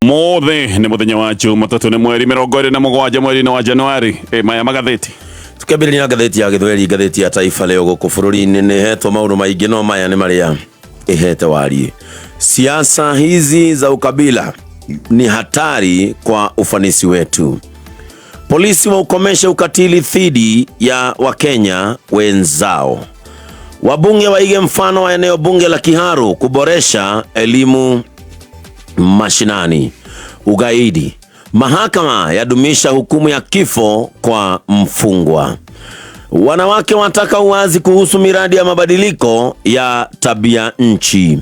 Mothe ni muthenya wa Jumatatu ni mweri 27 mweri wa Januari. Maya magatheti tukambĩrĩria na ngatheti ya Gĩthweri, ngatheti ya Taifa Leo gũkũ bũrũri-inĩ nĩ hetwo maũndũ maingĩ, no maya nĩ marĩa ihete wariĩ. Siasa hizi za ukabila ni hatari kwa ufanisi wetu. Polisi waukomesha ukatili dhidi ya Wakenya wenzao. Wabunge waige mfano wa eneo bunge la Kiharu kuboresha elimu mashinani. Ugaidi. Mahakama yadumisha hukumu ya kifo kwa mfungwa. Wanawake wataka uwazi kuhusu miradi ya mabadiliko ya tabia nchi.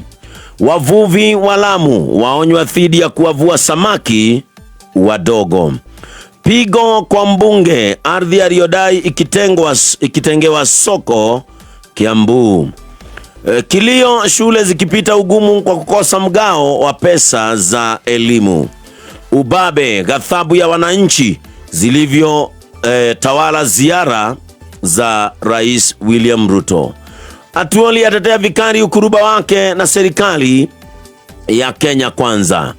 Wavuvi wa Lamu waonywa dhidi ya kuwavua samaki wadogo. Pigo kwa mbunge, ardhi aliyodai ikitengewa soko Kiambu. Kilio, shule zikipita ugumu kwa kukosa mgao wa pesa za elimu. Ubabe, ghadhabu ya wananchi zilivyo tawala ziara za Rais William Ruto. Atuoli atetea vikali ukuruba wake na serikali ya Kenya Kwanza.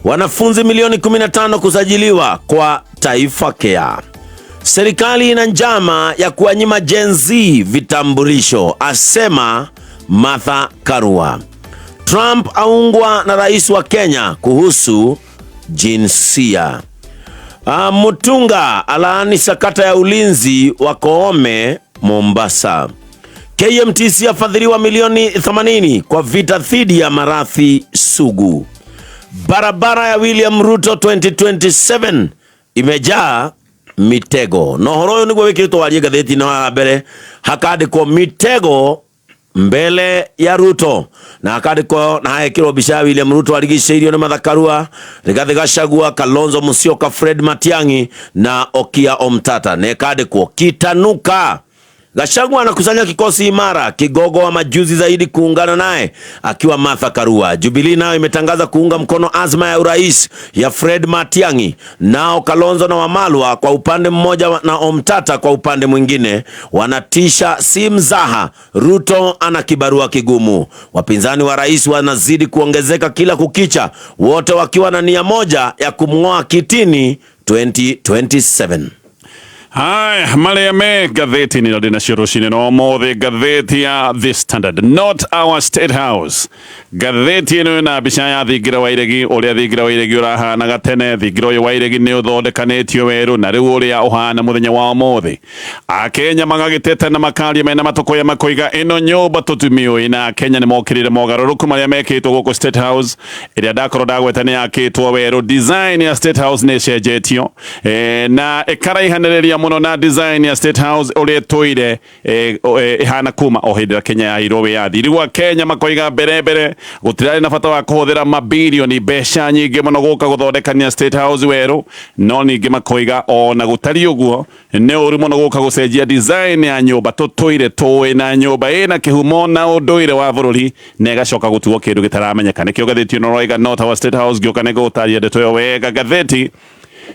Wanafunzi milioni 15 kusajiliwa kwa Taifa Care. Serikali ina njama ya kuwanyima Gen Z vitambulisho, asema Martha Karua. Trump aungwa na rais wa Kenya kuhusu jinsia. Mutunga alaani sakata ya ulinzi wa Koome Mombasa. KMTC afadhiliwa milioni 80 kwa vita dhidi ya maradhi sugu. Barabara ya William Ruto 2027 imejaa mitego. Nohoro niguo wikirito warie gatheti na mbere hakandikwo mitego mbele ya Ruto na hakandikwo na haekirwo bica William Ruto arigiceirio ni Martha Karua, Rigathi Gachagua, Kalonzo Musyoka, Fred Matiang'i na Okiya Omtata. Na hakandikwo kitanuka. Gachagua anakusanya kikosi imara, kigogo wa majuzi zaidi kuungana naye akiwa Martha Karua. Jubilee nayo imetangaza kuunga mkono azma ya urais ya Fred Matiang'i. Nao Kalonzo na Wamalwa kwa upande mmoja na Omtata kwa upande mwingine wanatisha si mzaha. Ruto ana kibarua kigumu. Wapinzani wa rais wanazidi kuongezeka kila kukicha, wote wakiwa na nia moja ya kumng'oa kitini 2027. Hai, male gatheti ni na shiroshini no mothe gatheti ya The Standard, not our State House. Gatheti ino na bica ya thigira wairegi uria thigira wairegi urahana gatene. Thigira wairegi ni uthondekanitio weru na riu uria uhana muthenya wa mothe. Akenya magagitete na makaria mena matoko ya makoiga ino nyumba tutumio ina Kenya ni mokirire mogaruruku maria mekitwo guku State House iria ndakoro ndagweta ni yakitwo weru. Design ya State House ni cenjetio na ikaraihaniriria muno na design ya State House ule toire ihana kuma o hindira Kenya ya irowe ya thiriwa. Kenya makoiga mbere gutirari na bata wa kuhuthira mabilioni mbeca nyingi muno guka guthondekania State House weru, no ningi makoiga ona gutari uguo ni uri muno guka gucenjia design ya nyumba tutoire tuwe na nyumba ina kihumo na unduire wa bururi na igacoka gutuo kindu gitaramenyeka. Nikio gatheti no roiga not our State House gioka nego utaria ndeto yo wega. Gatheti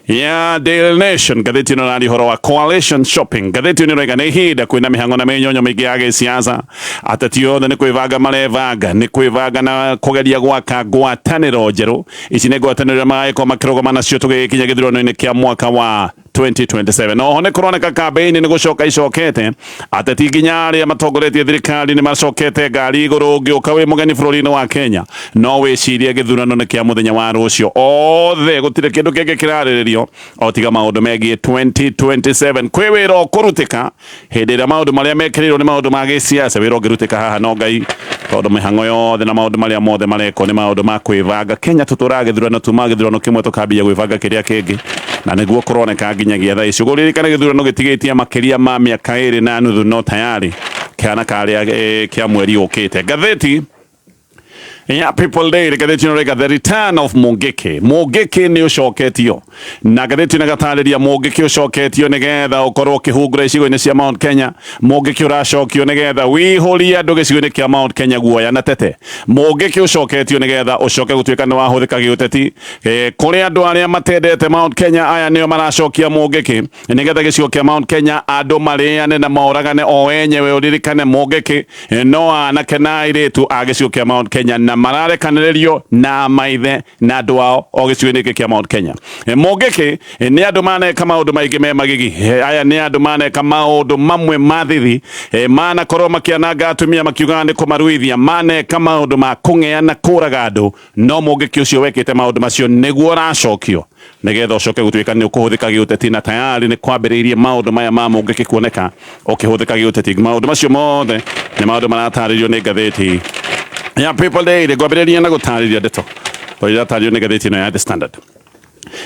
ya Daily Nation, gatheti ino nari horo wa coalition shopping. Gatheti ino rega ni hida kwina mihango na menyonyo mingi ya gisiasa. Ateti yothe ni kwivanga marevaga, ni kwivanga na kugeria gwaka ngwataniro njeru. Ici ni ngwataniro maiko makirogoma nacio tugikinya githurano-ini kia mwaka wa 2027. Oho ni kuroneka kampeni ni gucoka icokete. Ateti nginya aria matongoretie thirikari ni macokete ngari iguru ngioka wi mugeni bururi-ini wa Kenya no wicirie githurano-ini kia muthenya wa rucio othe gutire kindu kingi kiraririo o tiga maundu megie 2027. Kwi wira kurutika hindi ira maundu maria mekirirwo ni maundu ma gisiasa wira ngirutika haha no ngai tondu mihango yothe na maundu maria mothe mareko ni maundu ma kwivanga. Kenya tutura githurano tuma githurano kimwe tukambia gwivanga kiria kingi na niguo kuroneka nginyagia thaa icio guririkana githurano gitigitie makiria ma miaka 2 na nuthu no tayari kana karia kia mweri ukite. Gatheti ya People Day gatheti no the return of Mungiki. Mungiki ni ucoketio na gatheti na gatariria Mungiki ucoketio nigetha ukorwo kihungura icigo-ini cia Mount Kenya. Mungiki uracokio nigetha wihuria andu gicigo-ini kia Mount Kenya guoya na tete. Mungiki ucoketio nigetha ucoke gutuika ni wahuthika giuteti kuri andu aria matendete Mount Kenya. Aya nio maracokia Mungiki nigetha gicigo kia Mount Kenya andu mariane na mauragane o wenyewe. Uririkane Mungiki no anake na airitu a gicigo kia Mount Kenya na mararekanĩrĩrio na maithe na andũ ao o gĩcigo-inĩ gĩkĩ kĩa Mount Kenya. Mũngĩkĩ nĩ andũ maneka maũndũ maingĩ me magigi. Aya nĩ andũ maneka maũndũ mamwe mathithi, manakorwo makĩananga atumia makiuga nĩ kũmaruithia, maneka maũndũ ma kũng'eana kũraga andũ, no mũngĩkĩ ũcio wekĩte maũndũ macio nĩguo ũracokio nĩgetha ũcoke gũtuĩka nĩ ũkũhũthĩka gĩũteti, na tayari nĩ kwambĩrĩirie maũndũ maya ma mũngĩkĩ kuoneka ũkĩhũthĩka gĩũteti. Maũndũ macio mothe nĩ maũndũ maratarĩrio nĩ ngathĩti ya People Daily. Ngwambĩrĩria na gũtarĩria ndeto o iria tarĩrio nĩ ngathĩti ĩno ya The Standard.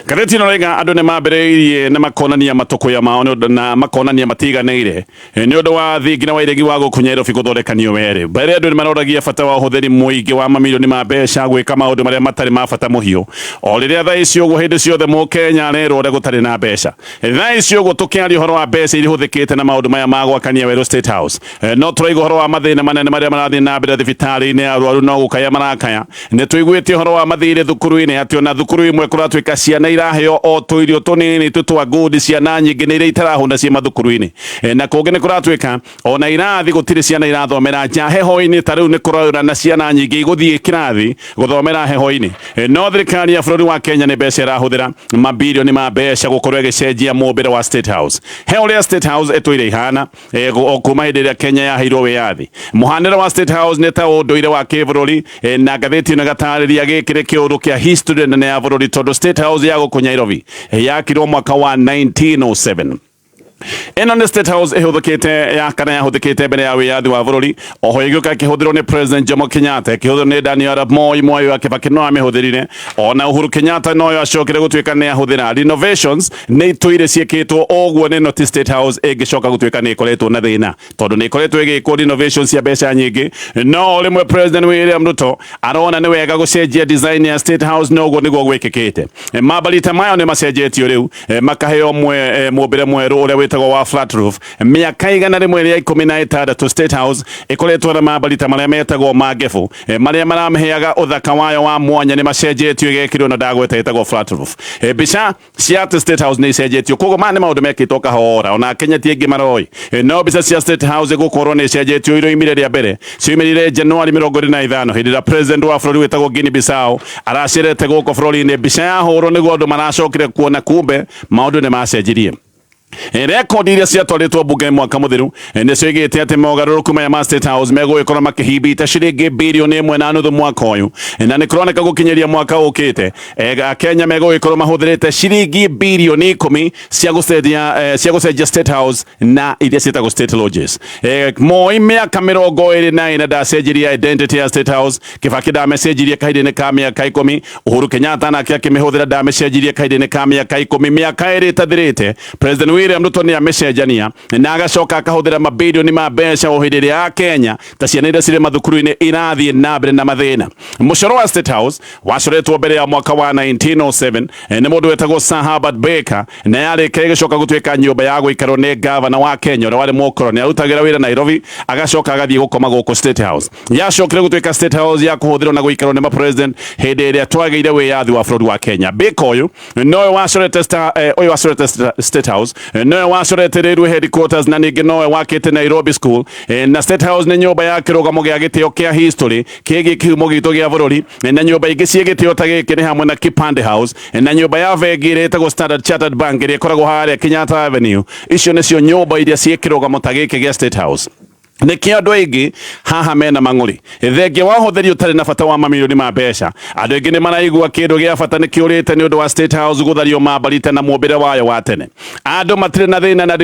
Ngathĩti ĩno raiga andũ nĩ mambĩrĩirie na makonania matũkũya mao na makonania matiganĩire nĩ ũndũ wa thingira wa iregi wa gũkũ Nairobi gũthondekanio werĩ. Mbere andũ nĩ maroragia bata wa ũhũthĩri mũingĩ wa mamirioni ma mbeca gwĩka maũndũ marĩa matarĩ ma bata mũhiũ, o rĩrĩa thaa ici ũguo hĩndĩ ciothe Mũkenya arerwo ũrĩa gũtarĩ na mbeca. Thaa ici ũguo tũkĩaria ũhoro wa mbeca iria ihũthĩkĩte na maũndũ maya ma gwakania werũ State House, no tũraiga ũhoro wa mathĩna manene marĩa marathiĩ na mbere thibitarĩ-inĩ, arwaru no gũkaya marakaya. Nĩ tũiguĩte ũhoro wa mathirĩ thukuru-inĩ, atĩ ona thukuru imwe kũratuĩka ciana iraheo o tũirio tũnini twa ngudi, ciana nyingĩ nĩ iria itarahũna ciĩ mathukuru-inĩ, na kũngĩ nĩ kũratuĩka ona irathi gũtirĩ ciana irathomera nja heho-inĩ. Ta rĩu nĩ kũraura na ciana nyingĩ igũthiĩ kĩrathi gũthomera heho-inĩ, no thirikari ya bũrũri wa Kenya nĩ mbeca ĩrahũthĩra mabilioni ma mbeca gũkorwo ĩgĩcenjia mũmbĩre wa State House. He ũrĩa State House ĩtũire ihana o kuma hĩndĩ ĩrĩa Kenya yaheirwo wĩyathi. Mũhanĩre wa State House nĩ ta ũndũire wa kĩbũrũri, na ngathĩti ĩno ĩgatarĩria gĩkĩ nĩ kĩũndũ kĩa history nene ya bũrũri, tondũ State House ya gũkũ Nairobi yakirwo mwaka wa 1907. Ĩno nĩ State House ĩhũthĩkĩte kana yahũthĩkĩte mbere ya wĩyathi wa bũrũri. Oho ĩgĩũka ĩkĩhũthĩrwo nĩ President Jomo Kenyatta, ĩkĩhũthĩrwo nĩ Daniel Arap Moi, Mwai wa Kibaki no amĩhũthĩrire, ona Uhuru Kenyatta no acokire gũtuĩka nĩ ahũthĩra. Renovations nĩ itũire ciĩkĩtwo ũguo, nĩ noti State House ĩngĩcoka gũtuĩka nĩ ĩkoretwo na thĩna, tondũ nĩ ĩkoretwo ĩgĩkwo renovations cia mbeca nyingĩ, no rĩmwe President William Ruto arona nĩ wega gũcenjia design ya State House, no ũguo nĩguo gwĩkĩkĩte. Mabarita mayo nĩ macenjetio rĩu, makaheo mũmbĩre mwerũ ũrĩa wĩtagwo wa flat roof. Mĩaka igana rĩmwe rĩa 16 State House ĩkoretwo na mabarita marĩa metagwo ma ngebu, marĩa maramĩheaga ũthaka wayo wa mwanya nĩ macenjetio igekĩrwo na ndagweta ĩtagwo flat roof. Mbica cia State House nĩ icenjetio, koguo maya nĩ maũndũ mekĩtwo kahora, ona Kenya ti aingĩ maroi. No mbica cia State House gũkorwo nĩ icenjetio iroimire rĩa mbere, ciumĩrire Januari 25 hĩndĩ ĩrĩa president wa bũrũri wĩtagwo Guinea Bissau aracerete gũkũ bũrũri-inĩ. Mbica yahũrwo nĩguo andũ maracokire kuona kumbe maũndũ nĩ macenjirie. Rekondi iria ciatwarĩtwo bunge mwaka mũthiru nĩcio igĩte atĩ mogarũrũku maya ma State House megũgĩkorwo makĩhimba ciringi birioni 1.5 mwaka ũyũ, na nĩ kũroneka gũkinyĩria mwaka ũkĩte Kenya megũgĩkorwo mahũthĩrĩte ciringi birioni 10 cia gũcenjia State House na iria ciĩtagwo State Lodges. Moi mĩaka 24 ndacenjirie identity ya State House, Kibaki ndamĩcenjirie kahinda-inĩ ka mĩaka 10, Uhuru Kenyatta nake akĩmĩhũthĩra ndamĩcenjirie kahinda-inĩ ka mĩaka 10. Mĩaka ĩrĩ ĩtathirĩte President William Ruto nĩ amĩcenjania na agacoka akahũthĩra mabilioni ma mbeca o hĩndĩ ĩrĩa Kenya ta ciana iria cirĩ mathukuru-inĩ irathiĩ na mbere na mathĩna. Mũcoro wa State House wacoretwo mbere ya mwaka wa 1907 nĩ mũndũ wetagwo Sir Herbert Baker, na yarĩkia ĩgĩcoka gũtuĩka nyũmba ya gũikarwo nĩ gavana wa Kenya ũrĩa warĩ mũkoroni, arutagĩra wĩra Nairobi agacoka agathiĩ gũkoma gũkũ State House. Yacokire gũtuĩka State House ya kũhũthĩrwo na gũikarwo nĩ president hĩndĩ ĩrĩa twagĩire wĩyathi wa bũrũri wa Kenya. Baker ũyũ nowe wacorete State House, nowe wacoretereirwo headquarters, na ningĩ nowe wakĩte Nairobi School, na State House nĩ nyũmba ya kĩrũgamo gĩa gĩtĩo kĩa history kĩgiĩ kĩhumo gitũ gĩa bũrũri, na nyũmba ingĩ cia gĩtĩo ta gĩkĩ nĩ hamwe na Kipande House, na nyũmba ya bengi ĩrĩa ĩtagwo Standard Chartered Bank ĩrĩa ĩkoragwo harĩa Kenyatta Avenue. Icio nĩcio nyũmba iria ciĩ kĩrũgamo ta gĩkĩ gĩa State House. Nĩkĩo andũ aingĩ haha mena mang'ũrĩ, thengia wa ũhũthĩri ũtarĩ na bata wa mamirioni ma mbeca. Andũ aingĩ nĩ maraigua kĩndũ gĩa bata nĩ kĩũrĩte nĩ ũndũ wa State House gũthario mabarita na mũmbĩre wayo wa tene. Andũ matirĩ na thĩna na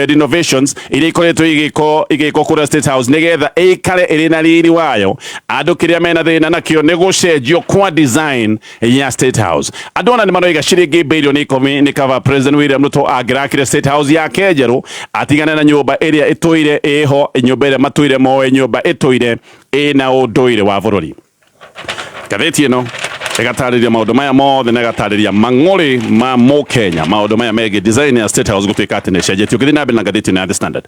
renovations iria ikoretwo igĩkwo kũrĩa State House nĩgetha ĩikare ĩrĩ na riri wayo. Andũ kĩrĩa mena thĩna nakĩo nĩ gũcenjio kwa design ya State House. Andũ ona nĩ maroiga ciringi birioni 10 nĩ kaba President William Ruto angĩrakire State House yake njerũ, atigane na nyũmba ĩrĩa ĩtũire ĩho, nyũmba ĩrĩa matũire moe, nyũmba ĩtũire ĩna ũndũire wa bũrũri. Ngathĩti ĩno ĩgatarĩria maũndũ maya mothe na ĩgatarĩria mang'ũrĩ ma Mũkenya maũndũ maya megiĩ design ya State House gũtuĩka atĩ nĩ cenjetio. Gĩthiĩ na mbere na ngathĩti ya The Standard.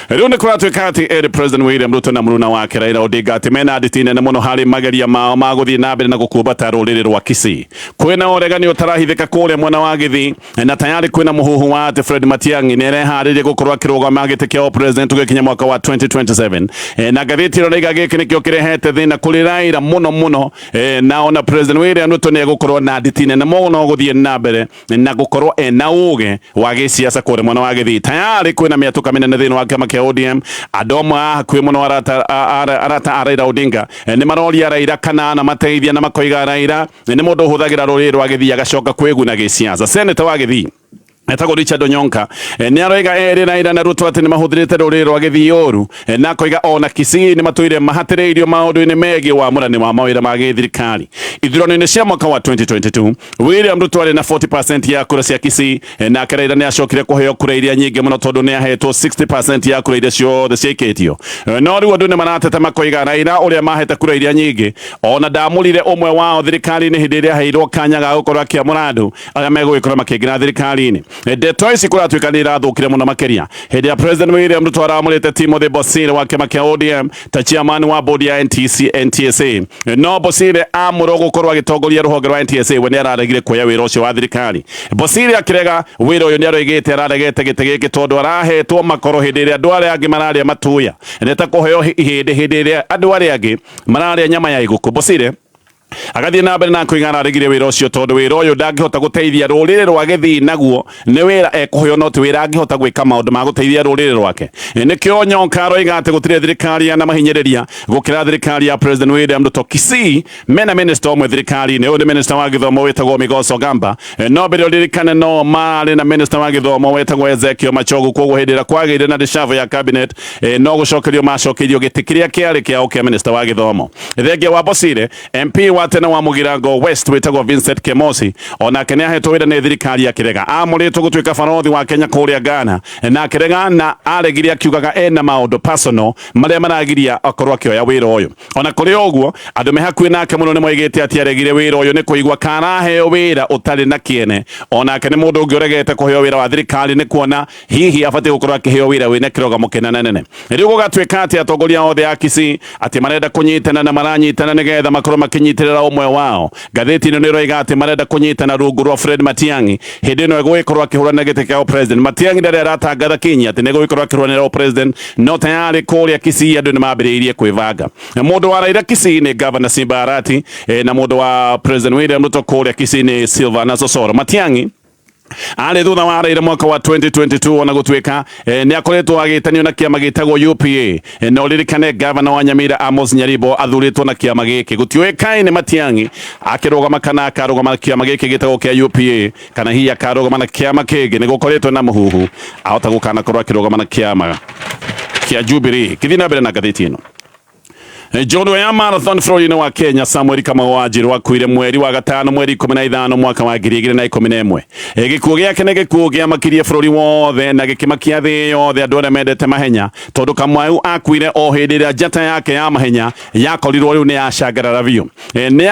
Rĩu nĩ kũratuĩka atĩ President William Ruto na mũruna wake Raila Odinga atĩ mena nditi nene mũno harĩ mageria mao ma gũthiĩ na mbere na gũkumbata rũrĩrĩ rwa Kisii. Kwĩna ũregani ũtarahithĩka kũrĩa mwena wa Gĩthii na tayari kwĩna mũhuhu wa atĩ Fred Matiang'i nĩ areharĩria gũkorwo akĩrũgama gĩtĩ kĩa president gũkinya mwaka wa 2027. Na ngathĩti ĩno rĩga gĩkĩ nĩkĩo kĩrehete thĩna kũrĩ Raila mũno na ona President William Ruto nĩ egũkorwo na nditi nene mũno gũthiĩ na mbere na gũkorwo ena ũũgĩ wa gĩsiasa kũrĩa mwena wa Gĩthii. Tayari kwĩna mĩatuka mĩnene thĩinĩ wa kĩama kĩa ODM. Andũ amwe hakuhĩ mũno arata a Raila Odinga nĩ maroria Raila kana na mateithia na makoiga Raila nĩ mũndũ ũhũthagĩra rũrĩrĩ rwa Gĩthii agacoka kwĩguna gĩsiasa. Senator wa Gĩthii etagwo Richard Onyonka nĩ aroiga Raila na Ruto atĩ nĩ mahũthĩrĩte rũrĩrĩ rwa Gĩthii ũru na koiga ona Kisii nĩ matũire mahatĩrĩirio maũndũ-inĩ megiĩ wamũrani wa mawĩra ma gĩthirikari. Ithurano-inĩ cia mwaka wa 2022 William Ruto arĩ na 40% ya kura cia Kisii na Raila nĩ acokire kũheo kura iria nyingĩ mũno tondũ nĩ ahetwo 60% ya kura iria ciothe ciaikĩtio. No rĩu andũ nĩ marateta makoiga Raila ũrĩa mahete kura iria nyingĩ ona ndamũrire ũmwe wao thirikari-inĩ hĩndĩ ĩrĩa aheirwo kanya ga gũkorwo akĩamũra andũ arĩa megũgĩkorwo makĩingĩra thirikari-inĩ. Ndeto ici kũratuĩka nĩ irathũkire mũno makĩria hĩndĩ ya President William Ruto aramũrĩte Timothy Bosire wa kĩama kĩa ODM ta chairman wa board ya NTSA. No Bosire amũrwo gũkorwo agĩtongoria rũhonge rwa NTSA we nĩ araregire kuoya wĩra ũcio wa thirikari. Bosire akĩrega wĩra ũyũ nĩ aroigĩte araregete gĩtĩ gĩkĩ tondũ arahetwo makoro hĩndĩ ĩrĩa andũ arĩa angĩ mararĩa matuya nĩ ta kũheo hĩndĩ ĩrĩa andũ arĩa angĩ mararĩa nyama ya igũkũ. Bosire agathiĩ na mbere na kũiga araregire wĩra ũcio tondũ wĩra ũyũ ndangĩhota gũteithia rũrĩrĩ rwa Gĩthii, naguo nĩ wĩra ekũheo no ti wĩra angĩhota gwĩka maũndũ ma gũteithia rũrĩrĩ rwake. Nĩkĩo Onyonka aroiga atĩ gũtirĩ thirikari ya mahinyĩrĩria gũkĩra thirikari ya President William Ruto. Kisii mena minister ũmwe thirikari-inĩ, ũyũ nĩ minister wa gĩthomo wĩtagwo Migos Ogamba, no mbere ũririkane no marĩ na minister wa gĩthomo wĩtagwo Ezekiel Machogu. Koguo hĩndĩ ĩrĩa kwagĩire na reshuffle ya cabinet no gũcokerio macokeirio gĩtĩ kĩrĩa kĩarĩ kĩao kĩa minister wa gĩthomo. Thengia wa Bosire MP wa tene wa Mugirango West wĩtagwo Vincent Kemosi onake nĩ ahetwo wĩra nĩ thirikari akĩrega amũrĩtwo gũtuĩka barothi wa Kenya kũrĩa Ghana na akĩrega na aregire akiugaga ena maũndũ personal marĩa maragiria akorwo akĩoya wĩra ũyũ. Ona kũrĩ ũguo andũ me hakuhĩ nake mũno nĩ moigĩte atĩ aregire wĩra ũyũ nĩ kũigua karaheo wĩra ũtarĩ na kĩene. Onake nĩ mũndũ ũngĩ ũregete kũheo wĩra wa thirikari nĩ kuona hihi abatiĩ gũkorwo akĩheo wĩra wĩna kĩrogamo kĩnene. Rĩu gũgatuĩka atĩ atongoria othe a Kisii atĩ marenda kũnyitana na maranyitana nĩgetha makorwo makĩnyitĩrĩra ũmwe wao. Ngathĩti ĩno nĩ ĩroiga atĩ marenda kũnyitana rungu rwa Fred Matiang'i hĩndĩ ĩno egũgĩkorwo akĩhũrana gĩtĩ kĩa president. Matiang'i ndarĩ aratangatha kinya atĩ nĩ egũgĩkorwo akĩhũranĩra president, no tayari kũrĩa Kisii andũ nĩ mambĩrĩirie kwĩbanga. Mũndũ wa Raila Kisii nĩ Governor Simba Arati na mũndũ wa President William Ruto kũrĩa Kisii nĩ Silvanus Osoro. Matiang'i arĩ thutha wa Raila mwaka wa 2022 ona gũtuĩka nĩ akoretwo agĩtanio na kĩama gĩtagwo UPA. No ririkane Governor wa Nyamira Amos Nyaribo athurĩtwo na kĩama gĩkĩ. Gũtiũĩkaine Matiang'i akĩrũgama kana akarũgama kĩama gĩkĩ gĩtagwo kĩa UPA kana hihi akarũgama na kĩama kĩngĩ. Nĩ gũkoretwo na mũhuhu ahota gũkana korwo akĩrũgama na kĩama kĩa Jubilee. Gĩthiĩ na mbere na ngathĩti ĩno. Njorua ya marathon bũrũri-inĩ wa Kenya Samuel Kamau Wanjiru akuire mweri wa gatano mweri 15 mwaka wa 2011. Gĩkuũ gĩake nĩ gĩkuũ gĩamakirie bũrũri wothe na gĩkĩmakia thĩ yothe andũ arĩa mendete mahenya tondũ Kamau akuire o hĩndĩ ĩrĩa njata yake ya mahenya yakorirwo rĩu nĩ yacangarara biũ. Nĩ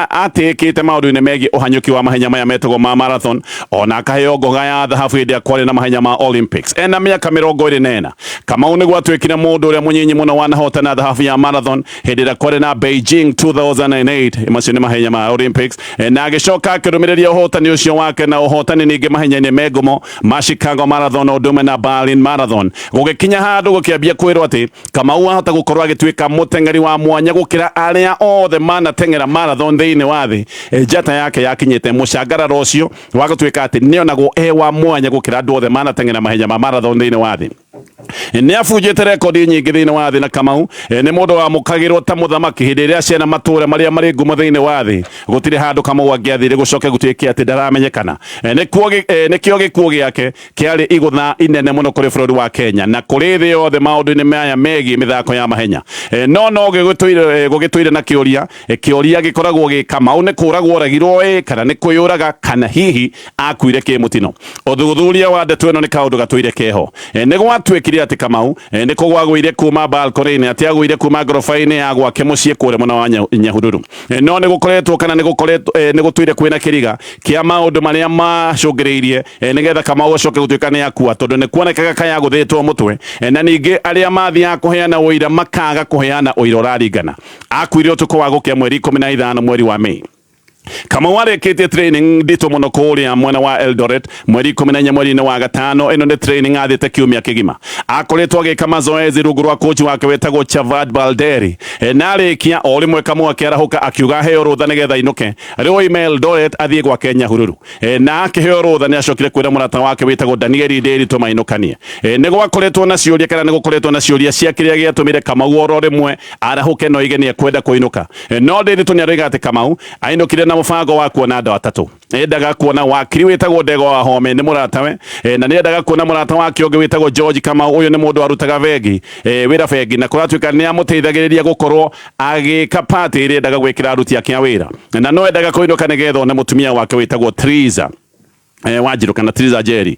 atĩkĩte maũndũ-inĩ megiĩ ũhanyũki wa mahenya maya metagwo ma marathon ona akaheo ngoga ya thahabu hĩndĩ ĩrĩa kwarĩ na mahenya ma Olympics. Ena mĩaka 24. Kamau nĩguo atuĩkire mũndũ ũrĩa mũnyinyi mũno wanahotana thahabu ya marathon hĩndĩ ĩrĩa kwarĩ na Beijing 2008 macio nĩ mahenya ma Olympics, na agĩcoka akĩrũmĩrĩria ũhotani ũcio wake na ũhotani ningĩ mahenya-inĩ megumo ma Chicago Marathon o ũndũ ũmwe na Berlin Marathon. Gũgĩkinya handũ gũkĩambia kwĩrwo atĩ Kamau ahota gũkorwo agĩtuĩka mũteng'eri wa mwanya gũkĩra arĩa othe manateng'era marathon thĩinĩ wa thĩ. Njata yake yakinyĩte mũcangararo ũcio wa gũtuĩka atĩ nĩonagwo wa mwanya gũkĩra andũ othe manateng'era mahenya ma marathon thĩinĩ wa thĩ. Nĩ abunjĩte rekondi nyingĩ thĩinĩ wa thĩ na Kamau nĩ mũndũ wamũkagĩrwo ta mũthamaki hĩndĩ ĩrĩa ciana matũũra marĩa marĩ ngumo thĩinĩ wa thĩ. Gũtirĩ handũ Kamau angĩathire gũcoke gũtuĩke atĩ ndaramenyekana. Nĩkĩo gĩkuũ gĩake kĩarĩ igũtha inene mũno kũrĩ bũrũri wa Kenya na kũrĩ thĩ yothe maũndũ-inĩ maya megiĩ mĩthako ya mahenya. No gũgĩtũire na kĩũria gĩkoragwo gĩ Kamau nĩ kũragwo oragirwo kana nĩ kwĩyũraga kana hihi akuire kĩmũtino. Ũthuthuria wa ndeto ĩno nĩ kaũndũ gatũire keho. Nĩ gwatwikire ati Kamau ni kugwagwire kuma balcony ati agwire kuma gorofa-ini ya gwake mucii kure muna wa Nyahururu no ni gukoretwo kana ni gutwire kwina kiriga kia maundu maria macungiriirie nigetha Kamau acoke gutwika ni akua tondu ni kuonekaga kaya guthitwo mutwe na ningi aria mathiaga kuheana uira makaga kuheana uira uraringana akuire utuko wa gukia mweri 15 mweri wa Mei. Kamau arekete training ndito muno kuria mwena wa Eldoret mweri 14 mweri wa gatano ino ni training athite kiumia kigima akoretwo agika mazoezi rungu rwa coach wake wetagwo Chavad Balderi na arikia o rimwe Kamau akiarahuka akiuga heo rutha nigetha inuke riu email Eldoret athie gwa Kenya Hururu na akiheo rutha ni acokire kwira murata wake wetagwo Daniel Nderi tumainukanie ni gwakoretwo na ciuria kana ni gukoretwo na ciuria cia kiria giatumire Kamau oro rimwe arahuke no igeni kwenda kuinuka no Nderi tuniariga ati Kamau ainukire na mufango wa kuona andu atatu endaga kuona wakiri wetagwo Ndego wa Home ni muratawe na ni endaga kuona murata wake ungi wetagwo George Kamau uyu ni mundu arutaga vengi wira vengi na kuratwika ni amuteithagiriria gukorwo agika party iri endaga gwikira aruti ake a wira na no endaga kuinuka nigetha na mutumia wake wetagwo Triza Wanjiru kana Triza Jerry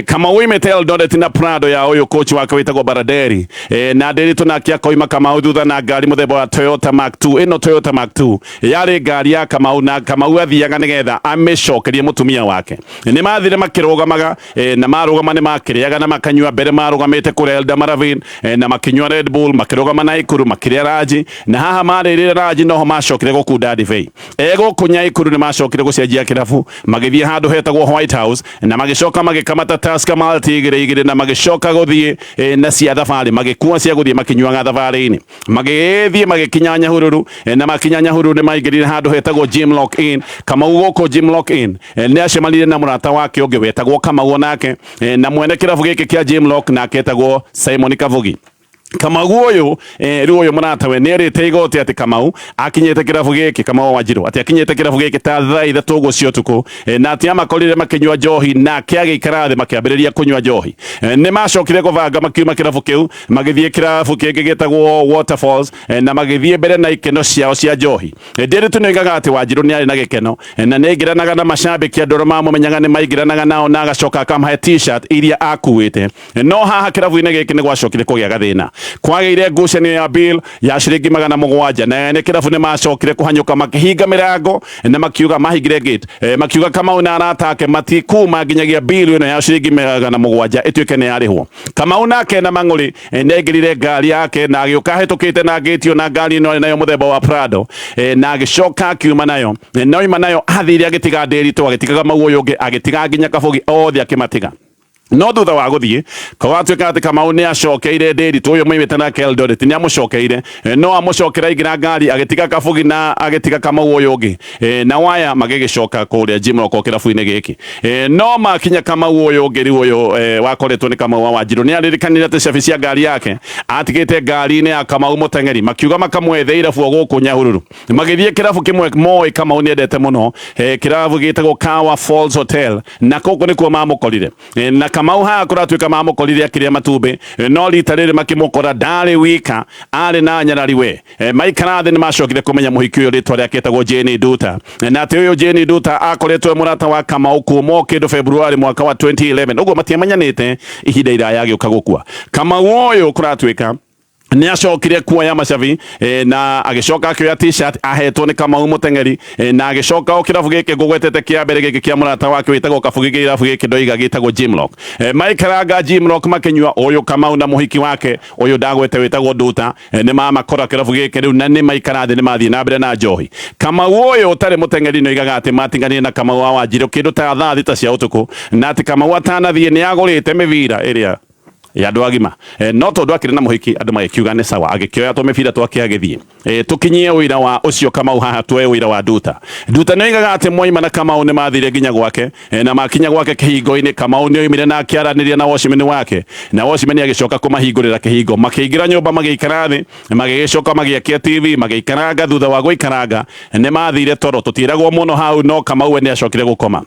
Kamau imete Eldoret na Prado ya uyu coach wake wetagwo Baraderi na Nderi tunakia koima Kamau thutha na ngari muthemba wa Toyota Mark 2 ino Toyota Mark 2 yari ngari ya Kamau na Kamau athiaga nigetha amecokerie mutumia wake ni mathire makirugamaga na marugama ni makiriaga na makanyua mbere marugamite kure Elda Maravin na makinyua Red Bull makirugama na Ikuru makiria Raji na haha maririre Raji noho macokire gukunda divei kunya Ikuru ni macokire gucenjia kirabu magithie handu hetagwo White House na magicoka magikamata Tusker Malti igire na magicoka guthie na cia thabari magikua cia guthie makinyuaga thabari-ini magithie magikinya Nyahururu na makinya Nyahururu ni maigirire handu hetagwo Gym Lock In Kamau goko Gym Lock In ni acemanire na murata wake ungi wetagwo Kamau nake na mwene kirabu giki kia Gym Lock nake etagwo Simon Kavugi Kamau uyu riu uyu muratawe ni erite igoti ati Kamau akinyete kirabu giki Kamau Wanjiru ati akinyete kirabu giki ta thaa ithatu gucio tuku na ati amakorire makinyua njohi na kiagikara thi makiambiriria kunyua njohi ni macokire kuvanga makiuma kirabu kiu magithie kirabu kingi gitagwo Waterfalls na magithie mbere na ikeno ciao cia njohi ndiri tunigaga ati Wanjiru ni ari na gikeno na ni ngiranaga na macambiki andoro mamumenyaga ni maigiranaga nao na agacoka akamahe t-shirt iria akuite no haha kirabu-ini giki ni gwacokire kugia gathina kwagire ngucanio ya bill ya ciringi 700 na ni kirabu ni macokire kuhanyuka makihinga mirango na makiuga mahingire gate makiuga Kamau na aratake matikuma nginyagia bill ino ya ciringi 700 ituike ni yarihwo Kamau nake na mang'uri negirire ngari yake na agiuka hetukite na gate na ngari ino nayo muthemba wa Prado na agicoka akiuma nayo no ima nayo athire agitiga Nderi to agitiga Kamau uyu ungi agitiga nginya Kabugi othe akimatiga no thutha wa guthie kwatwika ati Kamau ni acokeire Nderi tuyo moimite na Eldoret ni amucokeire no amucokera igira ngari agitiga Kabugi na agitiga Kamau uyu ungi na waya magigicoka kuria Gym Lock kirabu-ini giki no makinya Kamau uyu ungi riu uyu wakoretwo ni Kamau Wanjiru ni aririkanire ati cabi cia ngari yake atigite ngari-ini ya Kamau muteng'eri makiuga makamwethe irabu guku Nyahururu magithie kirabu kimwe moi Kamau ni endete muno kirabu gitagwo Kawa Falls Hotel na koko ni kuo mamukorire na Kamau ha kuratwika mamukorire akiria matumbi no rita riri makimukora ndari wika ari na nyarari we maikara thi ni macokire kumenya muhiki uyu ritwa riake etagwo Jane Nduta na ati uyu Jane Nduta akoretwo murata wa Kamau kuma kindu February mwaka wa 2011 uguo matiamenyanite ihinda iraya agiuka gukua Kamau uyu kuratwika ni acokire kuoya macabi na agicoka akioya t-shirt ahetwo ni Kamau muteng'eri na agicoka o kirabu giki gugwetete kia mbere giki kia murata wake witagwo Kabugi kirabu giki ndoiga gitagwo Gym Lock maikaranga Gym Lock makinyua uyu Kamau na muhiki wake uyu ndagwete witagwo Nduta ni mamakora kirabu giki riu na ni maikarathi ni mathie na mbere na njohi Kamau uyu utari muteng'eri no igaga ati matinganie na Kamau wa Wanjiru kindu ta thaa thita cia utuku na ati Kamau atanathie ni agurite mivira iria ya andu agima no tondu akiri na muhiki andu magikiuga ni sawa agikioya tumibira twake agithie tukinyie wira wa ucio Kamau haha twe wira wa Nduta no igaga ati moima na Kamau ni mathire nginya gwake na makinya gwake kihingo-ini Kamau ni oimire na akiaraniria na washimeni wake na washimeni agicoka kumahingurira kihingo makiingira nyumba magiikara thi magigicoka magiakia TV magiikaranga thutha wa guikaranga ni mathire toro tutiragwo muno hau no Kamau ni acokire gukoma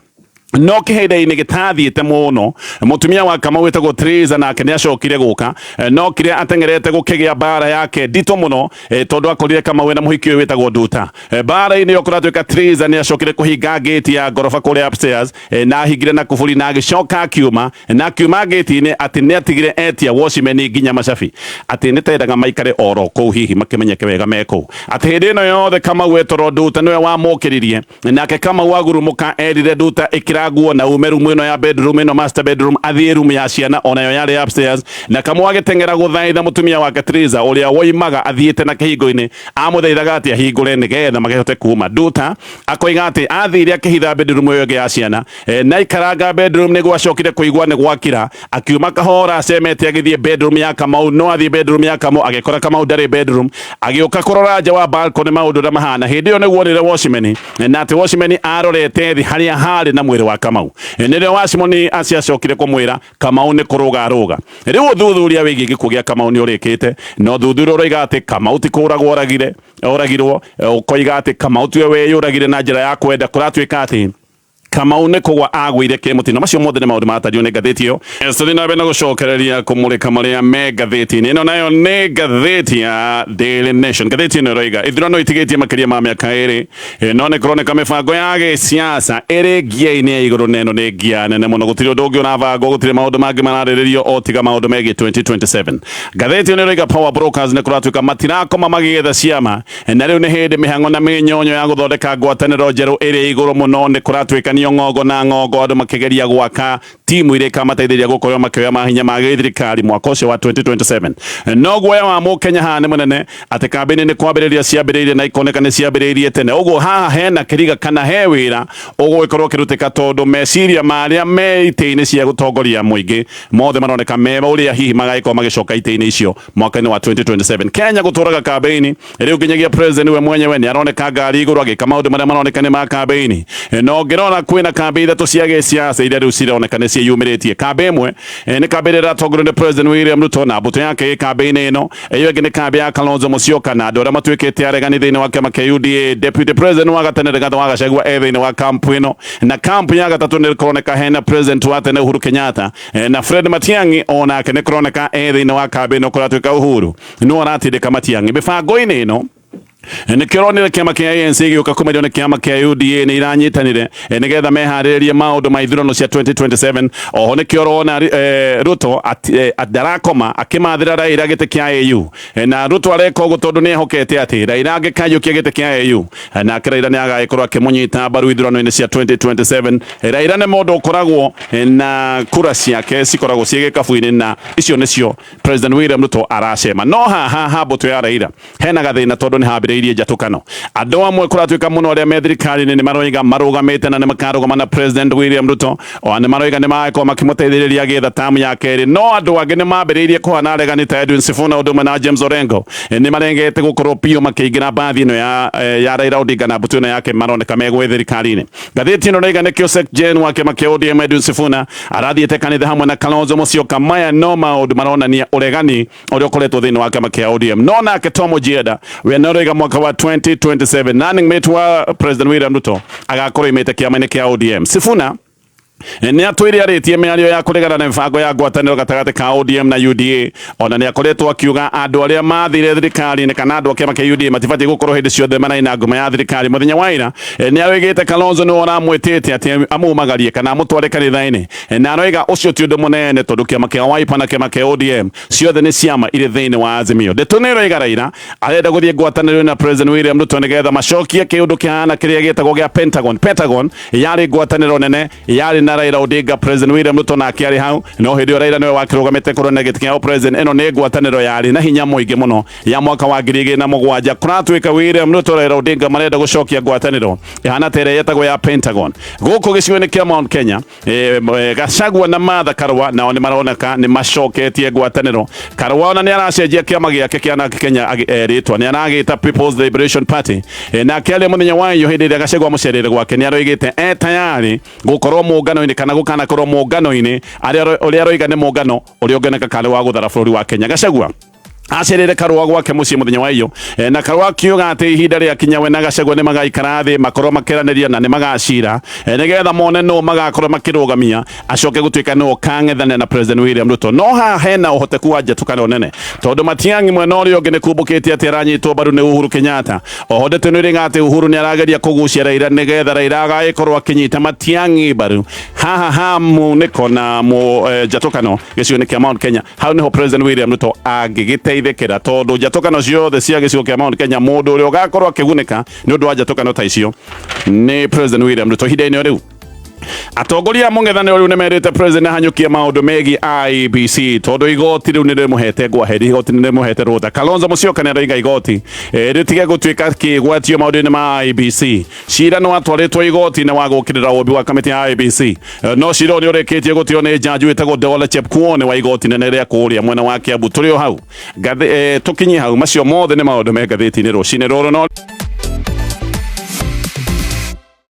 no kihinde-ini gitathiite muno mutumia wa Kamau wetagwo Teresa nake niacokire guka no kiria atengerete gukigia bara yake ndito muno tondu akorire Kamau na muhiki uyu wetagwo Nduta bara-ini yo kuratuika Teresa niacokire kuhinga gate ya gorofa kuria upstairs na hingire na kufuri na agicoka akiuma gate-ini ati niatigire etia watchman nginya macabi ati nitendaga maikare oro kuu hihi makimenyeke wega meko ati hindi ino yothe Kamau wetoro Nduta niwe wamukiririe nake Kamau agurumuka erire Nduta ikira guo na umeru mwino ya bedroom ino master bedroom athie room ya ciana onayo yari upstairs na Kamau agitengera guthaitha mutumia wake Teresa uria woimaga athiite na kihingo-ini amuthaithaga ati ahingure nigetha magihote kuma Nduta akoiga ati athire akihitha bedroom iyo ya ciana na ikaranga bedroom niguo acokire kuigua ni gwakira akiuma kahora acemete agithie bedroom ya Kamau no athie bedroom ya Kamau agikora Kamau ndari bedroom agioka kurora nja wa balcony maundu na mahana hindi iyo niguo nire watchman na ati watchman arorete thi haria hari na mwiri wa Kamau nirio watchman aciacokire kumwira Kamau ni kuruga riu uthuthuria wigi gikuo gia Kamau ni urikite no thuthuria uroiga ati Kamau ti kuragwo oragirwo ukoiga ati Kamau tiwe weyuragire na njira ya kwenda kuratuika ati Kamau ni kugwa agwire kimutino macio mothe ni maundu matario ni ngatheti iyo study na bena gucokereria kumurika maria me ngatheti ino nayo ni ngatheti ya Daily Nation ngatheti ino roiga ithurano itigitie makiria ma miaka iri no ni kuroneka mibango ya gisiasa iri ngia-ini ya iguru neno ni ngia nene muno gutiri undu ungi unabango gutiri maundu mangi marariririo o tiga maundu megi 2027 ngatheti ino roiga Power Brokers ni kuratuika matirakoma magietha ciama na riu ni hindi mihango na minyonyo ya guthondeka ngwataniro njeru iri iguru muno ni kuratuika ng'ongo na ng'ongo andu makigeria gwaka timu ire kamateithiria gukorwo makioya mahinya ma githirikari mwaka ucio wa 2027 no guoya wa mukenya haha ni munene ati kambini ni kwambiriria ciambiriirie na ikoneka ni ciambiriirie tene uguo haha hena kiriga kana he wira ugwikorwo kirutika tondu meciria maria me ite-ini cia gutongoria muingi mothe maroneka me uria hihi magaikorwo magicoka ite-ini icio mwaka-ini wa 2027 Kenya guturaga kambini riu nginyagia president we mwenyewe ni aroneka ngari iguru agika maundu maria maroneka ni ma kambini no ngirona kwina kambi ithatu cia gisiasa iria riu cironeka ni ciumiritie kambi imwe ni kambi iria iratongorio ni president William Ruto na mbuto yake kambi-ini ino iyo ingi ni kambi ya Kalonzo Musyoka na andu aria matuikite aregani thiini wa kiama kia UDA deputy president wa gatene Rigathi wa Gachagua thiini wa kampu ino na kampu ya gatatu ni kuroneka hena president wa tene Uhuru Kenyatta na Fred Matiang'i onake ni kuroneka thiini wa kambi ino kuratuika Uhuru no aratindika Matiang'i mibango-ini ino nikironire kiama kia ANC giuka kumerio ni kiama kia UDA ni iranyitanire nigetha meharirie maundu ma ithurano cia 2027 oho nikiorona Ruto adarakoma akimathira Raila gite kia AU na Ruto areka uguo tondu ni ehokete ati Raila angikayukia gite kia AU na Raila ni agaikorwo akimunyita mbaru ithurano-ini cia 2027 Raila ni mundu ukoragwo na kura ciake cikoragwo cie gikabu-ini na icio nicio president William Ruto aracema no haha mbuto ya Raila hena gathina tondu ni hambire irie jatukano andu amwe kuratuika muno aria me thirikari-ini ni maroiga marugamite na ni makarugama na president William Ruto o ni maroiga ni maiko makimuteithiriria getha tamu ya keri no andu angi ni mambiriirie kuhana aregani ta Edwin Sifuna undu na James Orengo ni marengete gukorwo pio makiingira mbathi ino ya Raila Odinga na mbuto ino yake maroneka megwe thirikari-ini ngatheti ino roiga ni Kiosek Jen wa kiama kia ODM Edwin Sifuna arathiite kanitha hamwe na Kalonzo Musyoka maya no maundu maronania uregani uria ukoretwo thiini wa kiama kia ODM no nake Tom Ojienda we no roiga mwaka wa 2027 running mate wa president William Ruto agakorwo imite kiama-ini kia ODM Sifuna ni atwiri aritie miario ya kuregana na mibango ya ngwataniro gatagati ka ODM na UDA ona ni akoretwo akiuga andu aria mathire thirikari-ini kana andu akiama kia UDA matibati gukorwo hindi ciothe maraina ngoma ya thirikari muthenya wa ira ni awigite Kalonzo ni aramwitite ati amumagarie kana amutware kanitha-ini na aroiga ucio ti undu munene tondu kiama kia Wiper na kiama kia ODM ciothe ni ciama iri thiini wa Azimio ndeto ni roiga Raila arenda guthie ngwataniro na president William Ruto nigetha macokie kiundu kihana kiria gitagwo gia Pentagon yari ngwataniro nene yari na Raila Odinga president William Ruto na akiari hau no hindi Raila niwe wakirugamite kurona giti kia president ino ni ngwataniro yari na hinya muingi muno ya mwaka wa 2007 kuratuika William Ruto Raila Odinga marenda gucokia ngwataniro ihana tere yetagwo ya Pentagon guku gicigo-ini kia Mount Kenya Gachagua na Martha Karua nao ni maroneka ni macoketie ngwataniro Karua ona ni aracenjia kiama giake kia na Kenya ritwa ni aragita People's Liberation Party na kele muthenya wa iyo hindi Gachagua mucerere gwake ni aroigite tayari gukorwo muungano-ini kana gukana korwo muungano-ini uria roiga ni muungano uria ungeneka kale wa guthara bururi wa Kenya Gachagua acerere karua gwake muciĩ muthenya wa iyo na karua kiuga ati ihinda ria kinya we na Gachagua ni magaikara thi makorwo makiranĩria na ni magacira nigetha mone no magakorwo makirugamia acoke gutuika no kang'ethane na President William Ruto. No ha hena uhoteku wa njatũkano nene tondu Matiang'i mwena ũrĩa ũngĩ nĩ kumbũkĩte atĩ aranyitwo mbaru nĩ Uhuru Kenyatta. Oho ndeto nĩ ĩrĩ atĩ Uhuru nĩ arageria kũgucia Raila nigetha Raila agagĩkorwo akĩnyita Matiang'i mbaru. Haha hamunĩko na njatũkano gĩcigo-inĩ kĩa Mount Kenya, hau nĩho President William Ruto angĩgĩteithĩkĩra tondu njatũkano ciothe cia gĩcigo kĩa Mount Kenya mũndũ ũrĩa ũgakorwo akĩgunĩka nĩ ũndũ wa njatũkano ta icio nĩ President William Ruto. Ihinda-inĩ rĩu atongoria mũng'ethanĩro rĩu nĩ merĩte President hanyũkie maũndũ megiĩ IEBC tondu igoti rĩu nĩ rĩmũhete ngwaheri, igoti nĩ rĩmũhete rũtha. Kalonzo Musyoka nĩ arauga igoti rĩtige gũtuĩka kĩgwatio maũndũ-inĩ ma IEBC. Cira nĩ watwarĩtwo igoti-inĩ wa gũkĩrĩra ũmbi wa kamĩtĩ ya IEBC, no cira nĩ ũrĩkĩtie gũtio nĩ njanju wĩtagwo Dola Chepkwony wa igoti nene rĩa kũrĩa mwena wa Kiambu. Tũrĩ o hau tũkinyie hau, macio mothe nĩ maũndũ me ngathĩti-inĩ rũcinĩ rũrũ.